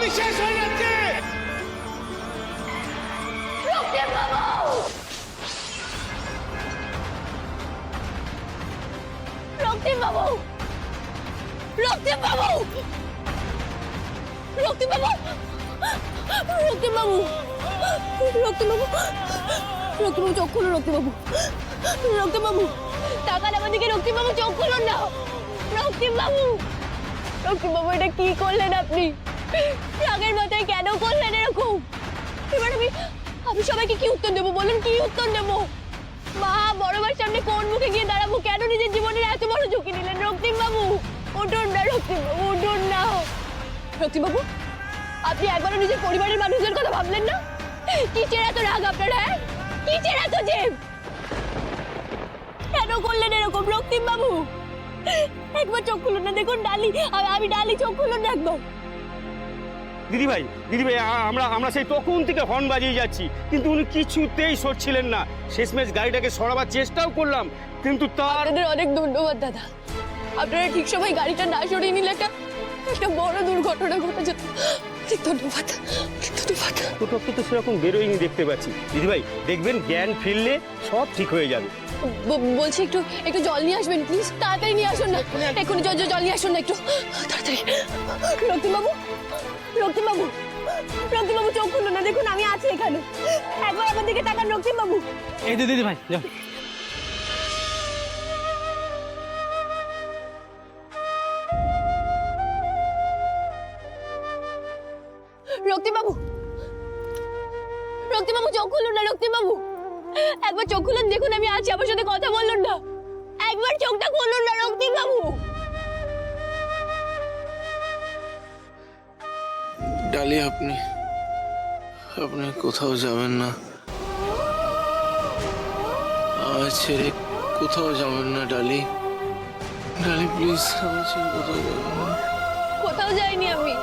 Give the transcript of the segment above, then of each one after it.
আমি শেষ হয়ে যাচ্ছি। রক্তিম বাবু, রক্তিম বাবু, রক্তিম বাবু, রক্তিম বাবু, রক্তিম বাবু, রক্তিম বাবু, রক্তিম বাবু চোখ খুলুন। রক্তিম বাবু, রক্তিম বাবু টাকার আমাদেরকে। রক্তিম বাবু চোখ খুলুন না। রক্তিম বাবু, রক্তিম বাবু এটা কি করলেন আপনি? রাগের মাথায় কেন করলেন এরকম? এবার আমি সবাইকে কি উত্তর দেবো বলুন? কি উত্তর দেবো? মা বড় ভাইয়ের সামনে কোন মুখে গিয়ে দাঁড়াবো? কেন নিজের জীবনের এত বড় ঝুঁকি নিলেন? রক্তিম বাবু উঠুন না, রক্তিম বাবু উঠুন না। রক্তিম বাবু, আপনি একবারও নিজের পরিবারের মানুষদের কথা ভাবলেন না? কিসের এত রাগ আপনার? হ্যাঁ, কিসের এত জেদ? কেন করলেন এরকম? রক্তিম বাবু একবার চোখ খুলুন না, দেখুন ডালি, আমি ডালি, চোখ খুলুন না একবার। দিদি ভাই আমরা সেই তখন থেকে হর্ন বাজিয়ে যাচ্ছি, কিন্তু উনি কিছুতেই সরছিলেন না। শেষমেশ গাড়িটাকে সরাবার চেষ্টাও করলাম, কিন্তু তার আপনাদের অনেক ধন্যবাদ দাদা। আপনারা ঠিক সময় গাড়িটা না সরিয়ে নিলে একটা বড় দুর্ঘটনা ঘটে যেত। ঠিক ধন্যবাদ, ঠিক ধন্যবাদ। রক্ত তো সেরকম বেরোয়নি দেখতে পাচ্ছি। দিদি ভাই দেখবেন জ্ঞান ফিরলে সব ঠিক হয়ে যাবে। বলছি একটু একটু জল নিয়ে আসবেন প্লিজ, তাড়াতাড়ি নিয়ে আসুন না। এক্ষুনি জল নিয়ে আসুন না, একটু তাড়াতাড়ি। রক্তিম বাবু, রক্তিম বাবু, রক্তিম বাবু চোখ খুলুন না, দেখুন আমি আছি এখানে। একবার আমার দিকে তাকান রক্তিম বাবু। এই দিদি ভাই যাও। রক্তিম বাবু, রক্তিম বাবু চোখ খুলুন না। রক্তিম বাবু একবার চোখ খুলুন, দেখুন আমি আছি। আমার সাথে কথা বলুন না, একবার চোখটা খুলুন না রক্তিম বাবু। ডালি, আপনি কোথাও যাবেন না। আমার ছেড়ে কোথাও যাবেন না ডালি। ডালি প্লিজ, আমার ছেড়ে কোথাও যাবেন না। কোথাও যাইনি আমি,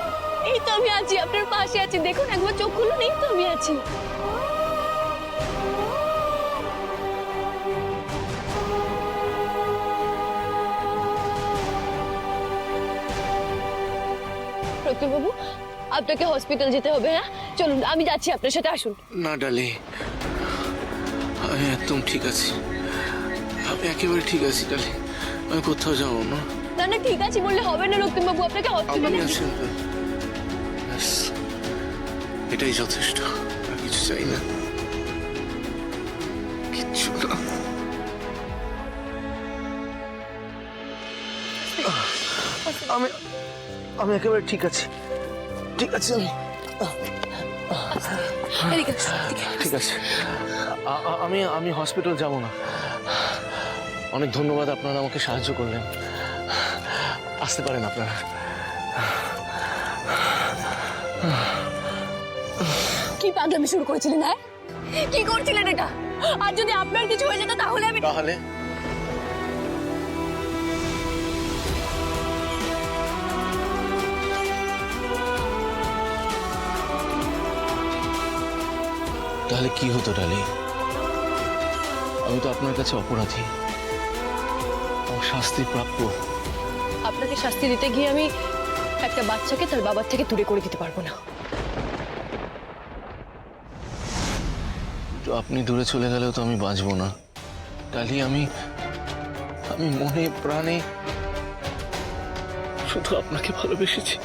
এই তো আমি আছি, আপনার পাশে আছি। দেখুন একবার চোখ খুলুন, এই তো আমি আছি। রক্তিম বাবু, আপনাকে হসপিটাল যেতে হবে। হ্যাঁ চলুন, আমি যাচ্ছি আপনার সাথে, আসুন। না ডালি, আমি একদম ঠিক আছি। আমি একেবারে ঠিক আছি ডালি, আমি কোথাও যাবো না। না না ঠিক আছে বললে হবে না রক্তিম বাবু, আপনাকে আপনি হসপিটালে। আছেন তো? ব্যাস, এটাই যথেষ্ট, আর কিছু চাই না, কিচ্ছু না। আমি একেবারে ঠিক আছি, ঠিক আছে আমি। এদিকে আসুন, এদিকে। ঠিক আছে, আমি হসপিটাল যাব না। অনেক ধন্যবাদ, আপনারা আমাকে সাহায্য করলেন। আসতে পারেন আপনারা। কি পাগলামি শুরু করেছিলেন? হ্যাঁ কি করছিলেন এটা? আর যদি আপনার কিছু হয়ে যেত তাহলে আমি তাহলে তাহলে কি হতো ডালি? আমি তো আপনার কাছে অপরাধী, আমার শাস্তি প্রাপ্য। আপনাকে শাস্তি দিতে গিয়ে আমি একটা বাচ্চাকে তার বাবার থেকে দূরে করে দিতে পারবো না। তো আপনি দূরে চলে গেলেও তো আমি বাঁচবো না ডালি। আমি মনে প্রাণে শুধু আপনাকে ভালোবেসেছি।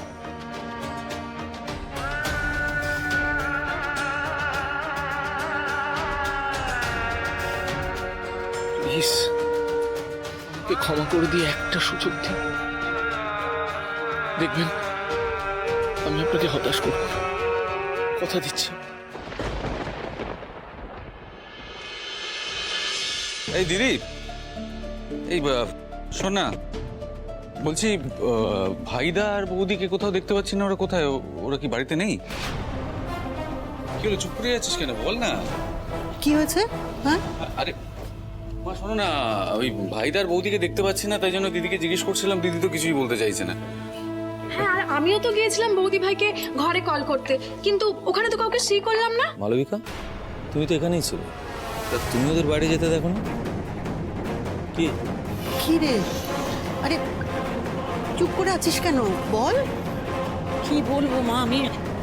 প্লিজ আমাকে ক্ষমা করে দিয়ে একটা সুযোগ দিন, দেখবেন আমি আপনাকে হতাশ করব না, কথা দিচ্ছি। এই দিদি, এই শোন না, বলছি ভাইদা আর বৌদিকে কোথাও দেখতে পাচ্ছি না। ওরা কোথায়? ওরা কি বাড়িতে নেই? কি হলো, চুপ করে যাচ্ছিস কেন? বল না কি হয়েছে। হ্যাঁ আরে মা, শোনো না, ওই ভাইদা আর বৌদিকে দেখতে পাচ্ছি না, তাই জন্য দিদিকে জিজ্ঞেস করছিলাম। দিদি তো কিছুই বলতে চাইছে না। হ্যাঁ, আর আমিও তো গিয়েছিলাম বৌদি ভাইকে ঘরে কল করতে, কিন্তু ওখানে তো কাউকে সি করলাম না। মালবিকা, তুমি তো এখানেই ছিলে, তা তুমি ওদের বাড়ি যেতে দেখো না? কি কি রে? আরে চুপ করে আছিস কেন? বল। কি বলবো মা, আমি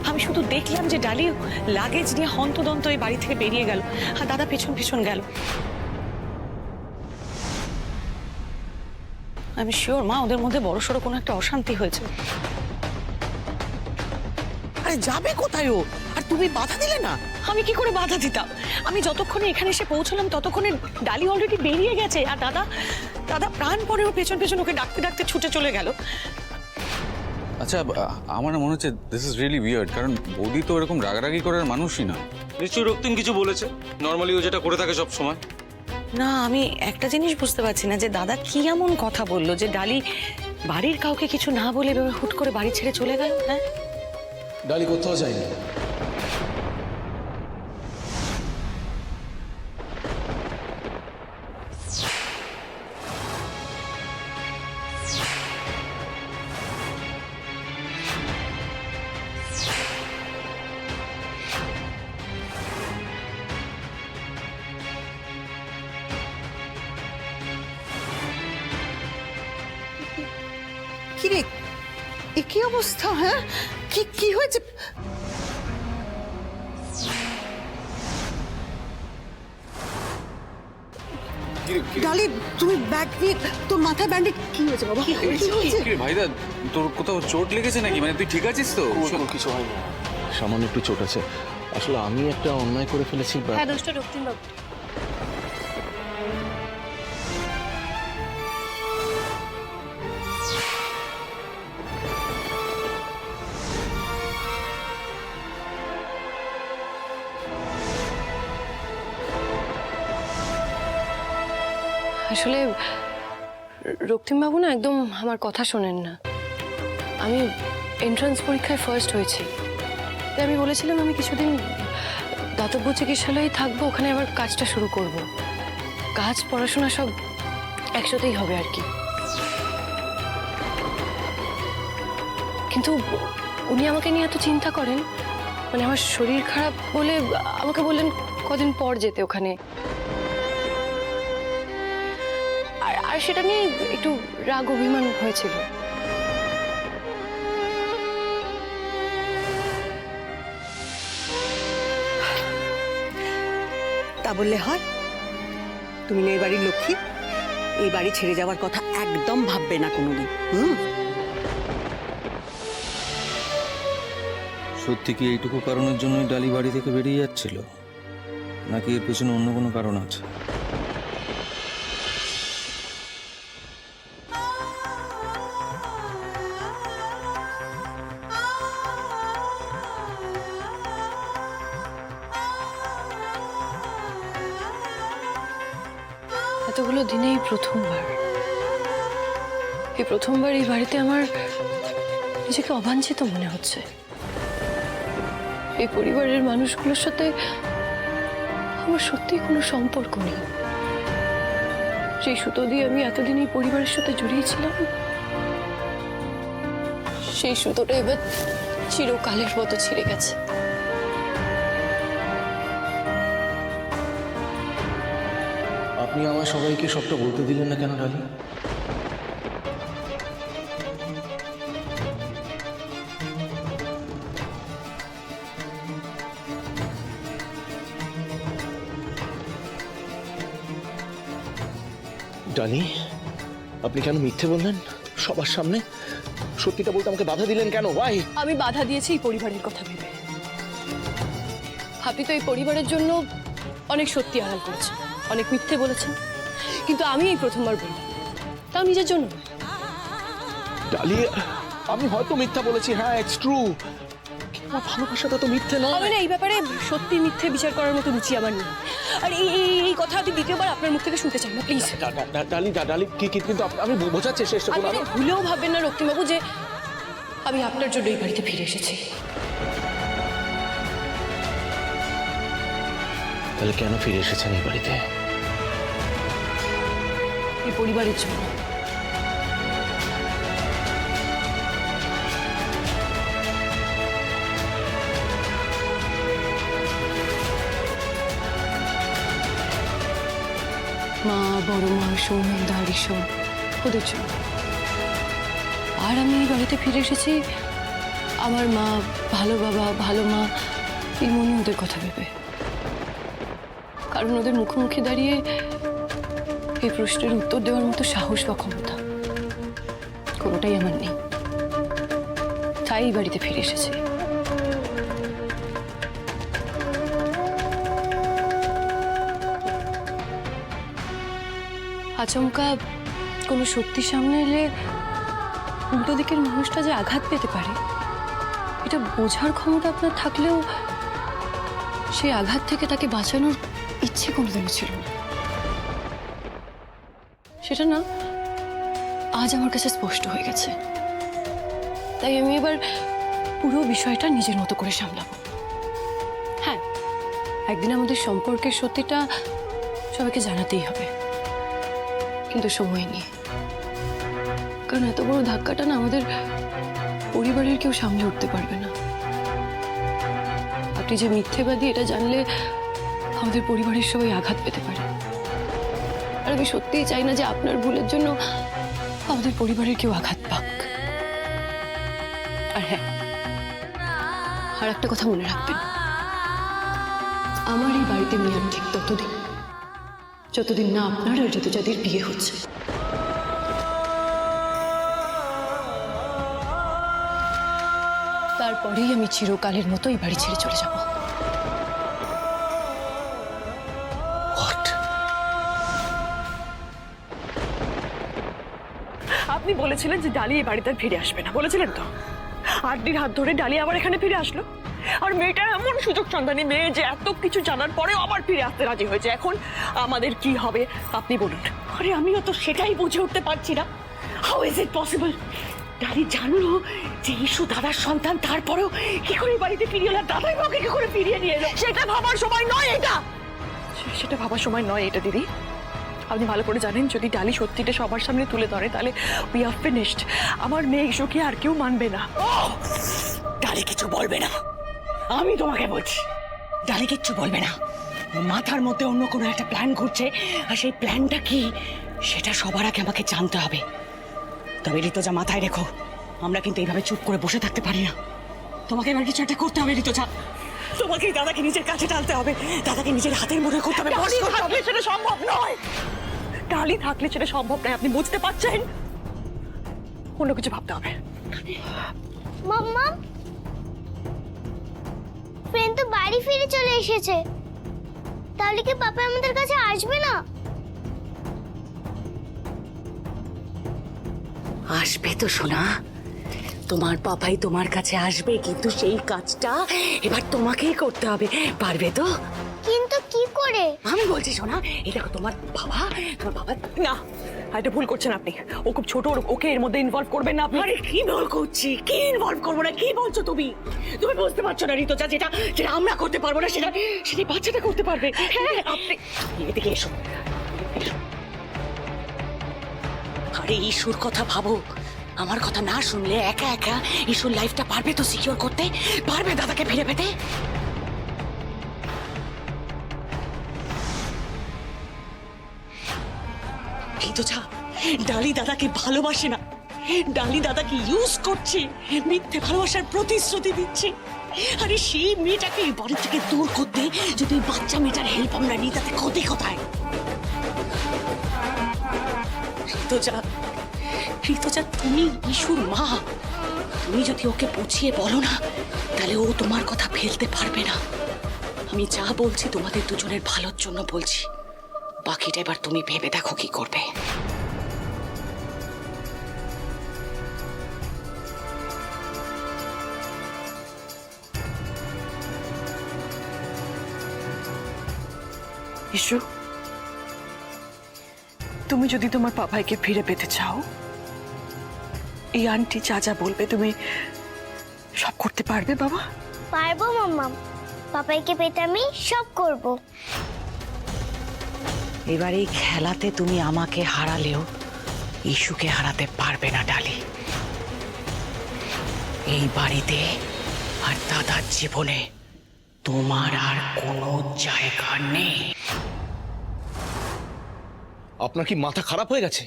আমি শুধু দেখলাম যে ডালি লাগেজ নিয়ে হন্তদন্ত এই বাড়ি থেকে বেরিয়ে গেল, আর দাদা পেছন পেছন গেল। আমি শিওর মা ওদের মধ্যে বড়সড় কোনো একটা অশান্তি হয়েছে। আরে যাবে কোথায় ও? আর তুমি বাধা দিলে না? আমি কি করে বাধা দিতাম? আমি যতক্ষণে এখানে এসে পৌঁছলাম ততক্ষণে ডালি অলরেডি বেরিয়ে গেছে, আর দাদা দাদা প্রাণ পরে ওর পেছন পেছন ওকে ডাকতে ডাকতে ছুটে চলে গেল। আচ্ছা, আমার মনে হচ্ছে দিস ইজ রিয়েলি উইয়ার্ড, কারণ বৌদি তো এরকম রাগারাগি করার মানুষই না। নিশ্চয়ই রক্তিম কিছু বলেছে, নর্মালি ও যেটা করে থাকে সব সময়। না, আমি একটা জিনিস বুঝতে পারছি না যে দাদা কি এমন কথা বললো যে ডালি বাড়ির কাউকে কিছু না বলে এভাবে হুট করে বাড়ি ছেড়ে চলে গেল। হ্যাঁ, ডালি কোথাও যায়নি। কি রে, এ কি অবস্থা? হ্যাঁ, কি কি হয়েছে? ডালি, তুমি ব্যাগ নিয়ে, তোর মাথায় ব্যান্ডেজ কি হয়েছে বাবা? কি হয়েছে? কি রে ভাইদা, তোর কোথাও চোট লেগেছে নাকি? মানে তুই ঠিক আছিস তো? ওর কিছু হয়নি, সামান্য একটু চোট আছে। আসলে আমি একটা অন্যায় করে ফেলেছি। হ্যাঁ দোষটা রক্তিম বাবু। আসলে রক্তিমবাবু না একদম আমার কথা শোনেন না। আমি এন্ট্রান্স পরীক্ষায় ফার্স্ট হয়েছি, তাই আমি বলেছিলাম আমি কিছুদিন দাতব্য চিকিৎসালয়ে থাকবো, ওখানে আবার কাজটা শুরু করব। কাজ পড়াশোনা সব একসাথেই হবে আর কি। কিন্তু উনি আমাকে নিয়ে এত চিন্তা করেন, মানে আমার শরীর খারাপ বলে আমাকে বললেন কদিন পর যেতে ওখানে। আর সেটা নিয়ে একটু রাগ অভিমান হয়েছিল। তা বললে হয়? তুমি না এই বাড়ির লক্ষ্মী, এই বাড়ি ছেড়ে যাওয়ার কথা একদম ভাববে না কোনোদিন। সত্যি কি এইটুকু কারণের জন্যই ডালি বাড়ি থেকে বেরিয়ে যাচ্ছিল, নাকি এর পেছনে অন্য কোনো কারণ আছে? এতগুলো দিনে এই প্রথমবার এই বাড়িতে আমার নিজেকে অবাঞ্ছিত মনে হচ্ছে। এই পরিবারের মানুষগুলোর সাথে আমার সত্যি কোনো সম্পর্ক নেই। সেই সুতো দিয়ে আমি এতদিন এই পরিবারের সাথে জড়িয়েছিলাম, সেই সুতোটা এবার চিরকালের মতো ছিঁড়ে গেছে। আপনি আমার সবাইকে সবটা বলতে দিলেন না কেন ডালি? ডালি, আপনি কেন মিথ্যে বললেন সবার সামনে? সত্যিটা বলতে আমাকে বাধা দিলেন কেন? ভাই, আমি বাধা দিয়েছি এই পরিবারের কথা ভেবে। আপনি তো এই পরিবারের জন্য অনেক সত্যি আড়াল করেছেন, অনেক মিথ্যে বলেছেন, কিন্তু আমি এই প্রথমবার বললাম, তাও নিজের জন্য। ডালি, আমি হয়তো মিথ্যা বলেছি, হ্যাঁ ইটস ট্রু, কিন্তু ভালোবাসাটা তো মিথ্যে নয়। আমি না এই ব্যাপারে সত্যি মিথ্যে বিচার করার মতো রুচি আমার নেই। আর এই কথা আমি দ্বিতীয়বার আপনার মুখ থেকে শুনতে চাই না, প্লিজ। ডালি ডালি কিন্তু আমি বোঝাচ্ছি চেষ্টা করুন। আপনি ভুলেও ভাববেন না রক্তিমবাবু যে আমি আপনার জন্য এই বাড়িতে ফিরে এসেছি। তাহলে কেন ফিরে এসেছেন এই বাড়িতে? এই পরিবারের জন্য। মা, বড় মা, সৌমেন্দা, ঋষভ, ওদের জন্য। আর আমি এই বাড়িতে ফিরে এসেছি আমার মা, ভালো বাবা, ভালো মা, এই মনে ওদের কথা ভেবে। কারণ ওদের মুখোমুখি দাঁড়িয়ে এই প্রশ্নের উত্তর দেওয়ার মতো সাহস বা ক্ষমতা কোনোটাই আমার নেই। তাই এই বাড়িতে ফিরে এসেছি। আচমকা কোনো সত্যি সামনে এলে উল্টো দিকের মানুষটা যে আঘাত পেতে পারে এটা বোঝার ক্ষমতা আপনার থাকলেও সেই আঘাত থেকে তাকে বাঁচানোর ইচ্ছে কোনোদিনও ছিল না। সেটা না আজ আমার কাছে স্পষ্ট হয়ে গেছে। তাই আমি এবার পুরো বিষয়টা নিজের মতো করে সামলাবো। হ্যাঁ, একদিন আমাদের সম্পর্কের সত্যিটা সবাইকে জানাতেই হবে, কিন্তু সময় নিয়ে। কারণ এত বড় ধাক্কাটা না আমাদের পরিবারের কেউ সামলে উঠতে পারবে না। আপনি যে মিথ্যেবাদী এটা জানলে আমাদের পরিবারের সবাই আঘাত পেতে পারে। আর আমি সত্যিই চাই না যে আপনার ভুলের জন্য আমাদের পরিবারের কেউ আঘাত পাক। আর হ্যাঁ, আর একটা কথা মনে রাখবেন, আমার এই বাড়িতে নিয়ম ঠিক ততদিন যতদিন না আপনার আর ঋতুজাদের বিয়ে হচ্ছে। তারপরেই আমি চিরকালের মতো এই বাড়ি ছেড়ে চলে যাব। আপনি বলেছিলেন যে ডালি এই বাড়িতে আর ফিরে আসবে না, বলেছিলেন তো? আরডির হাত ধরে ডালি আবার এখানে ফিরে আসলো। আর মেয়েটা এমন সুযোগ সন্ধানী মেয়ে যে এত কিছু জানার পরেও আবার ফিরে আসতে রাজি হয়েছে। এখন আমাদের কি হবে আপনি বলুন। আরে আমিও তো সেটাই বুঝে উঠতে পারছি না। How is it possible? ডালি জানলো যে ইস্যু দাদার সন্তান, তারপরেও কি করে বাড়িতে ফিরিয়ে এলো? দাদাই ওকে কি করে ফিরিয়ে নিয়ে এলো? সেটা ভাবার সময় নয় এটা, সেটা ভাবার সময় নয় এটা দিদি। আপনি ভালো করে জানেন যদি ডালি সত্যিটা সবার সামনে তুলে ধরে তাহলে উই আর ফিনিশড। আমার মেয়ে ইস্যুকে আর কেউ মানবে না। ডালি কিছু বলবে না, আমি তোমাকে বলছি। ডালি কিচ্ছু বলবে না। মাথার মধ্যে অন্য কোনো একটা প্ল্যান ঘুরছে, আর সেই প্ল্যানটা কি সেটা সবার আগে আমাকে জানতে হবে। তবে ঋতুজা মাথায় রেখো, আমরা কিন্তু এইভাবে চুপ করে বসে থাকতে পারি না। তোমাকে এবার কিছু একটা করতে হবে ঋতুজা। তোমাকে দাদাকে নিজের কাছে টানতে হবে, দাদাকে নিজের হাতের মুঠোয় করতে হবে। ডালি থাকলে সেটা সম্ভব নয়, ডালি থাকলে সেটা সম্ভব নয়। আপনি বুঝতে পারছেন? অন্য কিছু ভাবতে হবে। মাম্মা, ফ্রেন্ড তো বাড়ি ফিরে চলে এসেছে, তাহলে কি পাপা আমাদের কাছে আসবে না? আসবে তো সোনা, তোমার পাপাই তোমার কাছে আসবে, কিন্তু সেই কাজটা এবার তোমাকেই করতে হবে। পারবে তো? কিন্তু কি করে? আমি বলছি সোনা, এই দেখো তোমার বাবা না, এটা ভুল করছেন আপনি। ও খুব ছোট, ওকে এর মধ্যে ইনভলভ করবেন না আপনি। আরে কি ভুল করছি? কি ইনভলভ করবো না? কি বলছো তুমি? তুমি বুঝতে পারছো না ঋতুজা, যেটা যেটা আমরা করতে পারবো না সেটা সেটা বাচ্চাটা করতে পারবে। হ্যাঁ, আপনি এদিকে এসো। আরে ইস্যুর কথা ভাবো, আমার কথা না শুনলে একা একা ইস্যুর লাইফটা পারবে তো সিকিউর করতে? পারবে দাদাকে ফিরে পেতে? ঋতুজা, ডালি দাদাকে ভালোবাসে না, ডালি দাদাকে ইউজ করছে, মিথ্যে ভালোবাসার প্রতিশ্রুতি দিচ্ছে। আরে সেই মেয়েটাকে এই বাড়ি থেকে দূর করতে যদি বাচ্চা মেয়েটার হেল্প আমরা নিই, তাতে ক্ষতি কোথায়? ঋতুজা, ঋতুজা তুমি ইস্যুর মা, তুমি যদি ওকে বুঝিয়ে বলো না তাহলে ও তোমার কথা ফেলতে পারবে না। আমি যা বলছি তোমাদের দুজনের ভালোর জন্য বলছি, বাকিটা এবার তুমি ভেবে দেখো কি করবে। ইস্যু, তুমি যদি তোমার পাপাইকে ফিরে পেতে চাও, এই আন্টি যা যা বলবে তুমি সব করতে পারবে বাবা? পারবো মাম্মা, পাপাইকে পেতে আমি সব করব। এবার এই খেলাতে তুমি আমাকে হারালেও ইস্যুকে হারাতে পারবে না ডালি। এই বাড়িতে আর দাদার জীবনে তোমার আর কোনো জায়গা নেই। আপনার কি মাথা খারাপ হয়ে গেছে?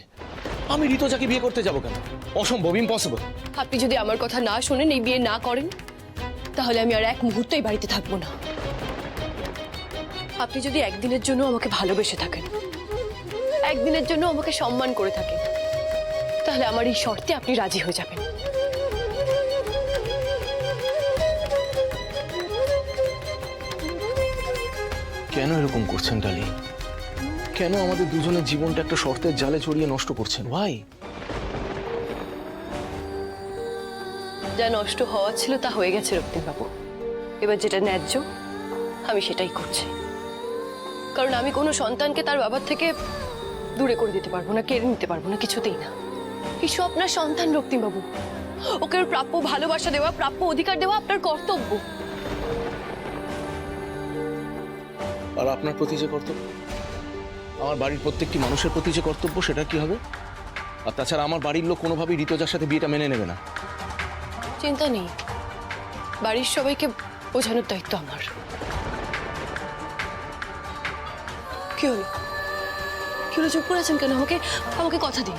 আমি ঋতুজাকে বিয়ে করতে যাব কেন? অসম্ভব, ইম্পসিবল। আপনি যদি আমার কথা না শোনেন, এই বিয়ে না করেন, তাহলে আমি আর এক মুহূর্ত এই বাড়িতে থাকবো না। আপনি যদি একদিনের জন্য আমাকে ভালোবেসে থাকেন, একদিনের জন্য আমাকে সম্মান করে থাকেন, তাহলে আমার এই শর্তে আপনি রাজি হয়ে যাবেন। কেন এরকম করছেন ডালি? কেন আমাদের দুজনের জীবনটা একটা শর্তের জালে জড়িয়ে নষ্ট করছেন? ভাই, যা নষ্ট হওয়া ছিল তা হয়ে গেছে রক্তিমবাবু। এবার যেটা ন্যায্য আমি সেটাই করছি। কারণ আমি কোনো সন্তানকে তার বাবার থেকে দূরে করে দিতে পারবো না, কেড়ে নিতে পারবো না, কিছুতেই না। ঈশ্বর আপনার সন্তান রক্তিমবাবু, ওকে ওর প্রাপ্য ভালোবাসা দেওয়া, প্রাপ্য অধিকার দেওয়া আপনার কর্তব্য। আর আপনার প্রতি যে কর্তব্য, আমার বাড়ির প্রত্যেকটি মানুষের প্রতি যে কর্তব্য, সেটা কি হবে? আর তাছাড়া আমার বাড়ির লোক কোনোভাবেই ঋতুজার সাথে বিয়েটা মেনে নেবে না। চিন্তা নেই, বাড়ির সবাইকে বোঝানোর দায়িত্ব আমার। কি হলো? কি হলো, চুপ করে আছেন কেন? আমাকে আমাকে কথা দিন,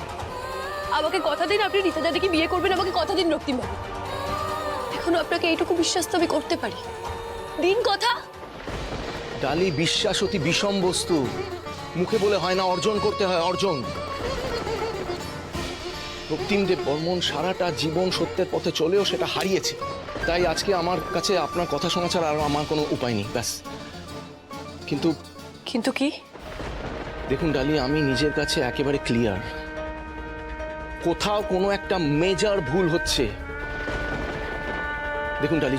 আমাকে কথা দিন আপনি ঋতুজাদিকে বিয়ে করবেন। আমাকে কথা দিন রক্তিমবাবু। এখনো আপনাকে এইটুকু বিশ্বাস তো আমি করতে পারি। দিন কথা। ডালি, বিশ্বাস অতি বিষম বস্তু। মুখে বলে হয় না, অর্জন করতে হয়, অর্জন। রক্তিমদেব বর্মন সারাটা জীবন সত্যের পথে চলেও সেটা হারিয়েছে। তাই আজকে আমার কাছে আপনার কথা শোনা ছাড়া আর আমার কোনো উপায় নেই, ব্যাস। কিন্তু কিন্তু কি? দেখুন ডালি, আমি নিজের কাছে একেবারে ক্লিয়ার। কোথাও কোনো একটা মেজর ভুল হচ্ছে। দেখুন ডালি,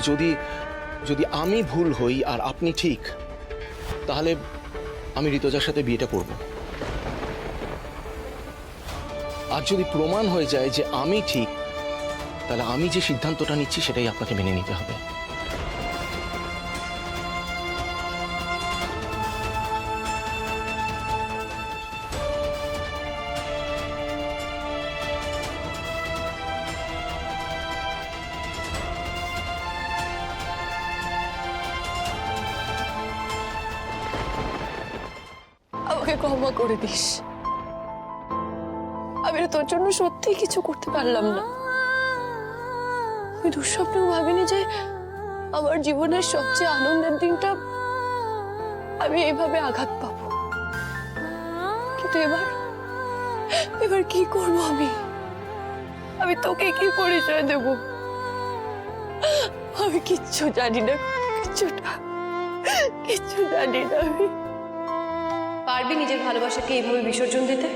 যদি আমি ভুল হই আর আপনি ঠিক, তাহলে আমি ঋতুজার সাথে বিয়েটা করব। আর যদি প্রমাণ হয়ে যায় যে আমি ঠিক, তাহলে আমি যে সিদ্ধান্তটা নিচ্ছি সেটাই আপনাকে মেনে নিতে হবে। আমাকে ক্ষমা করে দিস। আমি না তোর জন্য সত্যি কিছু করতে পারলাম না। আমি দুঃস্বপ্নেও ভাবিনি যে আমার জীবনের সবচেয়ে আনন্দের দিনটা আমি এইভাবে আঘাত পাবো। কিন্তু এবার কি করব আমি তোকে কি পরিচয় দেব? আমি কিচ্ছু জানি না, কিচ্ছু জানি না। আমি পারবি নিজের ভালোবাসাকে এইভাবে বিসর্জন দিতে?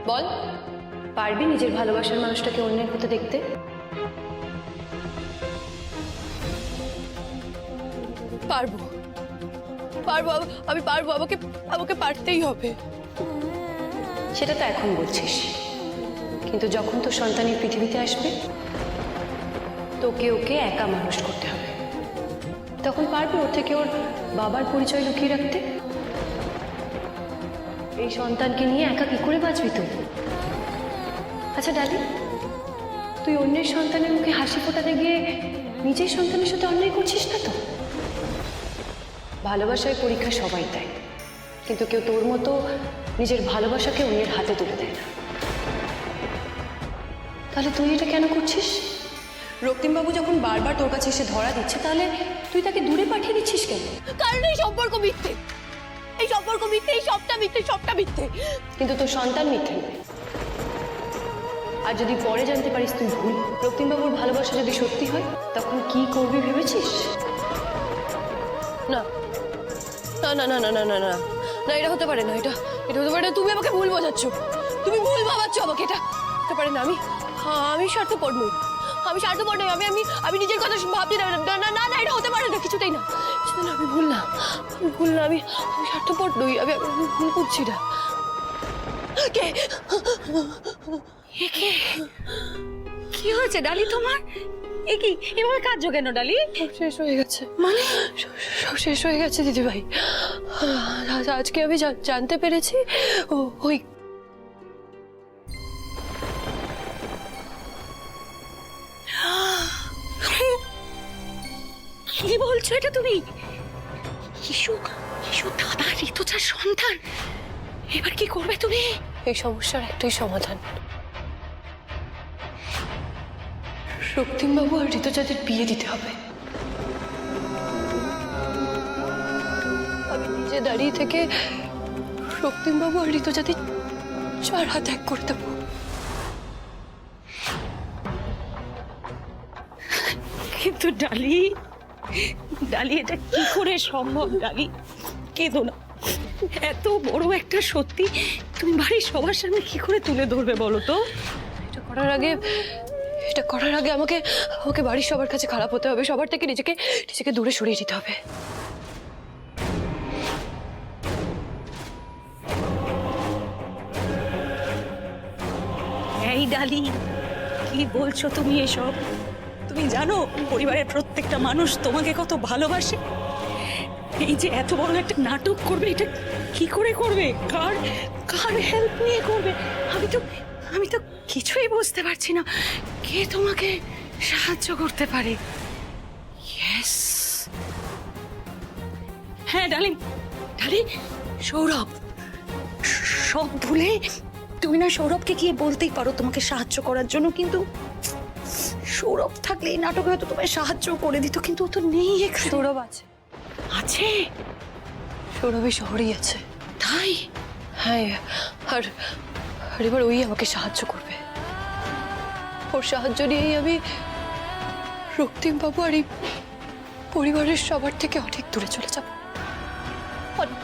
বল, পারবি নিজের ভালোবাসার মানুষটাকে অন্যের মতো দেখতে? পারবো, পারবো, আমি পারবো। আমাকে পারতেই হবে। সেটা তো এখন বলছিস, কিন্তু যখন তোর সন্তানের পৃথিবীতে আসবে, তোকে ওকে একা মানুষ করতে হবে। তখন পারবি ওর থেকে ওর বাবার পরিচয় লুকিয়ে রাখতে? এই সন্তানকে নিয়ে একা কি করে বাঁচবি তুই? আচ্ছা ডালি, তুই অন্যের সন্তানের মুখে হাসি ফোটাতে গিয়ে নিজের সন্তানের সাথে অন্যায় করছিস না তো? ভালোবাসায় পরীক্ষা সবাই দেয়, কিন্তু কেউ তোর মতো নিজের ভালোবাসাকে অন্যের হাতে তুলে দেয় না। তাহলে তুই এটা কেন করছিস? রক্তিমবাবু যখন বারবার তোর কাছে এসে ধরা দিচ্ছে, তাহলে তুই তাকে দূরে পাঠিয়ে দিচ্ছিস কেন? কারণ এই সম্পর্ক মিথ্যে, এই সম্পর্ক মিথ্যে, এই সবটা মিথ্যে, সবটা মিথ্যে। কিন্তু তোর সন্তান মিথ্যে নয়। আর যদি পরে জানতে পারিস তুই ভুল, রক্তিমবাবুর ভালোবাসা যদি সত্যি হয়, তখন কি করবি ভেবেছিস? না না না না না না না না, এটা হতে পারে না, এটা হতে পারে না। তুমি আমাকে ভুল বোঝাচ্ছ, তুমি ভুল ভাবাচ্ছ আমাকে। এটা হতে পারে না। আমি স্বার্থপর নই, আমি স্বার্থপর নই। আমি নিজের কথা ভাবছি না। না না না, এটা হতে পারে না, কিছুতেই না। আমি ভুল না, আমি স্বার্থপর নই। আমি ভুল করছি না। কে? কি হয়েছে ডালি তোমার? এভাবে কাঁদছো কেন ডালি? শেষ হয়ে গেছে, মানে সব শেষ হয়ে গেছে দিদিভাই। আজকে আমি জানতে পেরেছি ওই কি বলছো এটা তুমি? বিশু দাদা ঋতুজার সন্তান, এবার কি করবে তুমি? এই সমস্যার একটাই সমাধান, রক্তিমবাবু আর ঋতুজাদের বিয়ে দিতে হবে। আমি নিজে দাঁড়িয়ে থেকে রক্তিমবাবু আর ঋতুজাদের 4 হাত এক করে দেবো। কিন্তু ডালি, ডালি এটা কি করে সম্ভব? ডালি কেঁদো না, এত বড় একটা সত্যি তুমি বাড়ির সবার সামনে কি করে তুলে ধরবে বলো তো? এটা করার আগে আমাকে বাড়ির সবার কাছে খারাপ হতে হবে, সবার থেকে নিজেকে দূরে সরিয়ে দিতে হবে। এই ডালি, কি বলছো তুমি এসব? তুমি জানো পরিবারের প্রত্যেকটা মানুষ তোমাকে কত ভালোবাসে। এই যে এত বড় একটা নাটক করবে, এটা কি করে করবে? কার হেল্প নিয়ে করবে? আমি তো কিছুই বুঝতে পারছি না। কে তোমাকে সাহায্য করতে পারে? ইয়েস, হ্যাঁ ডালি, সৌরভ। সব ভুলে তুমি না সৌরভকে গিয়ে বলতেই পারো তোমাকে সাহায্য করার জন্য, কিন্তু সৌরভ থাকলে এই নাটকে হয়তো তোমায় সাহায্য করে দিত, কিন্তু ও তো নেই এখানে। সৌরভ আছে, সৌরভী শহরেই আছে। তাই? হ্যাঁ, আর এবার ওই আমাকে সাহায্য করবে। ওর সাহায্য নিয়েই আমি রক্তিমবাবু আর এই পরিবারের সবার থেকে অনেক দূরে চলে যাব, অনেক